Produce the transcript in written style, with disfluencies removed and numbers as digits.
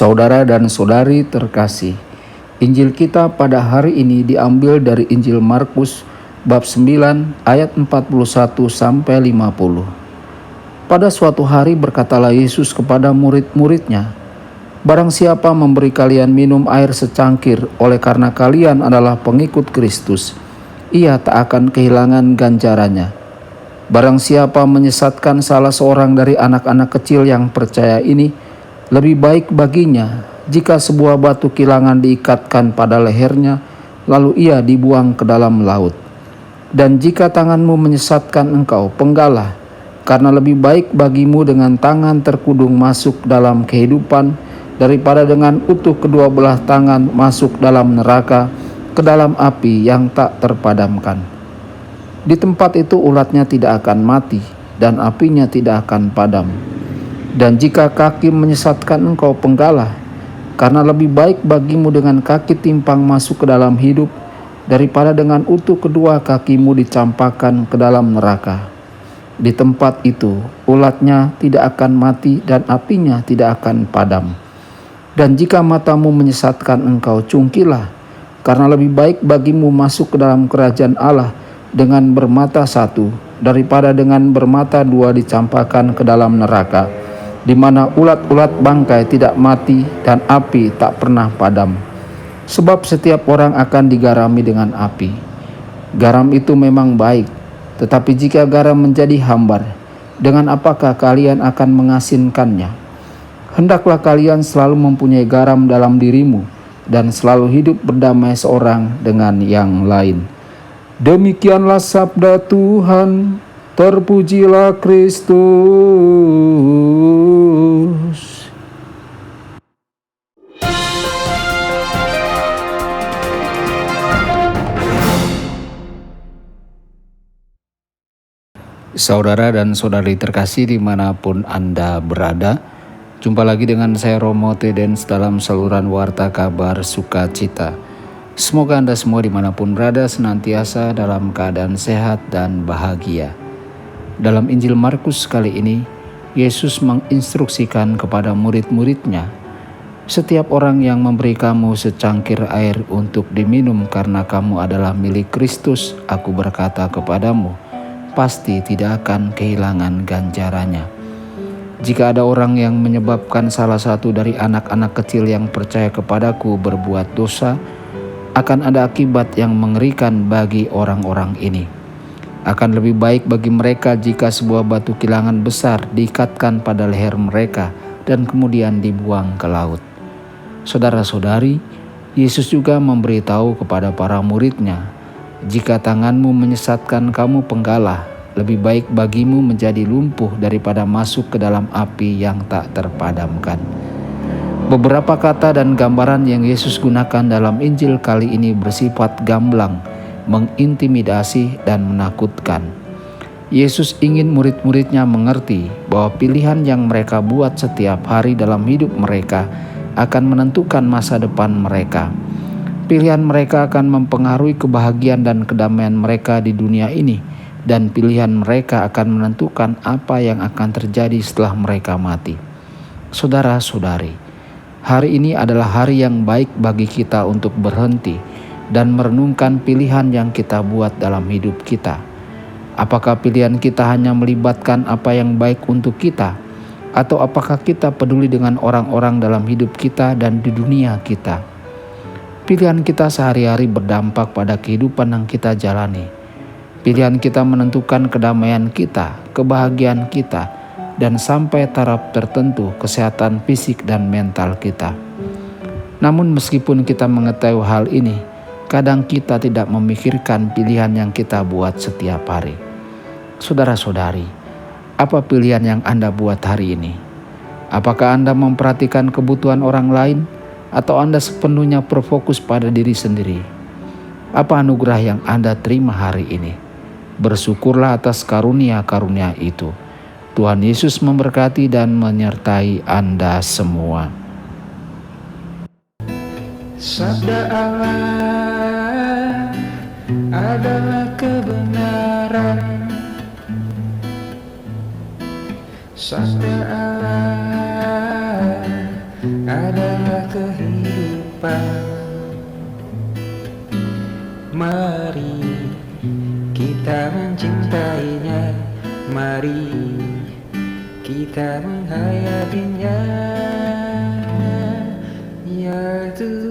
Saudara dan saudari terkasih, Injil kita pada hari ini diambil dari Injil Markus bab 9 ayat 41 sampai 50. Pada suatu hari berkatalah Yesus kepada murid-muridnya, "Barang siapa memberi kalian minum air secangkir oleh karena kalian adalah pengikut Kristus, ia tak akan kehilangan ganjarannya. Barang siapa menyesatkan salah seorang dari anak-anak kecil yang percaya ini, lebih baik baginya jika sebuah batu kilangan diikatkan pada lehernya, lalu ia dibuang ke dalam laut. Dan jika tanganmu menyesatkan engkau, penggalah, karena lebih baik bagimu dengan tangan terkudung masuk dalam kehidupan, daripada dengan utuh kedua belah tangan masuk dalam neraka, ke dalam api yang tak terpadamkan. Di tempat itu ulatnya tidak akan mati, dan apinya tidak akan padam. Dan jika kaki menyesatkan engkau, penggalah, karena lebih baik bagimu dengan kaki timpang masuk ke dalam hidup, daripada dengan utuh kedua kakimu dicampakkan ke dalam neraka. Di tempat itu ulatnya tidak akan mati dan apinya tidak akan padam. Dan jika matamu menyesatkan engkau, cungkilah, karena lebih baik bagimu masuk ke dalam kerajaan Allah dengan bermata satu, daripada dengan bermata dua dicampakkan ke dalam neraka, di mana ulat-ulat bangkai tidak mati dan api tak pernah padam. Sebab setiap orang akan digarami dengan api. Garam itu memang baik, tetapi jika garam menjadi hambar, dengan apakah kalian akan mengasinkannya? Hendaklah kalian selalu mempunyai garam dalam dirimu, dan selalu hidup berdamai seorang dengan yang lain." Demikianlah sabda Tuhan. Terpujilah Kristus. Saudara dan saudari terkasih dimanapun Anda berada, jumpa lagi dengan saya Romo Tedens dalam saluran Warta Kabar Sukacita. Semoga Anda semua dimanapun berada senantiasa dalam keadaan sehat dan bahagia. Dalam Injil Markus kali ini, Yesus menginstruksikan kepada murid-muridnya, "Setiap orang yang memberi kamu secangkir air untuk diminum karena kamu adalah milik Kristus, aku berkata kepadamu, pasti tidak akan kehilangan ganjarannya. Jika ada orang yang menyebabkan salah satu dari anak-anak kecil yang percaya kepadaku berbuat dosa, akan ada akibat yang mengerikan bagi orang-orang ini. Akan lebih baik bagi mereka jika sebuah batu kilangan besar diikatkan pada leher mereka dan kemudian dibuang ke laut." Saudara-saudari, Yesus juga memberitahu kepada para muridnya, "Jika tanganmu menyesatkan kamu, penggalah, lebih baik bagimu menjadi lumpuh daripada masuk ke dalam api yang tak terpadamkan." Beberapa kata dan gambaran yang Yesus gunakan dalam Injil kali ini bersifat gamblang, mengintimidasi dan menakutkan. Yesus ingin murid-muridnya mengerti bahwa pilihan yang mereka buat setiap hari dalam hidup mereka akan menentukan masa depan mereka. Pilihan mereka akan mempengaruhi kebahagiaan dan kedamaian mereka di dunia ini, dan pilihan mereka akan menentukan apa yang akan terjadi setelah mereka mati. Saudara-saudari, hari ini adalah hari yang baik bagi kita untuk berhenti dan merenungkan pilihan yang kita buat dalam hidup kita. Apakah pilihan kita hanya melibatkan apa yang baik untuk kita, atau apakah kita peduli dengan orang-orang dalam hidup kita dan di dunia kita? Pilihan kita sehari-hari berdampak pada kehidupan yang kita jalani. Pilihan kita menentukan kedamaian kita, kebahagiaan kita, dan sampai taraf tertentu kesehatan fisik dan mental kita. Namun meskipun kita mengetahui hal ini, kadang kita tidak memikirkan pilihan yang kita buat setiap hari. Saudara-saudari, apa pilihan yang Anda buat hari ini? Apakah Anda memperhatikan kebutuhan orang lain, atau Anda sepenuhnya berfokus pada diri sendiri? Apa anugerah yang Anda terima hari ini? Bersyukurlah atas karunia-karunia itu. Tuhan Yesus memberkati dan menyertai Anda semua. Sabda Allah adalah kebenaran. Sabda Allah adalah depan. Mari kita mencintainya, mari kita menghayatinya, ya Tuhan.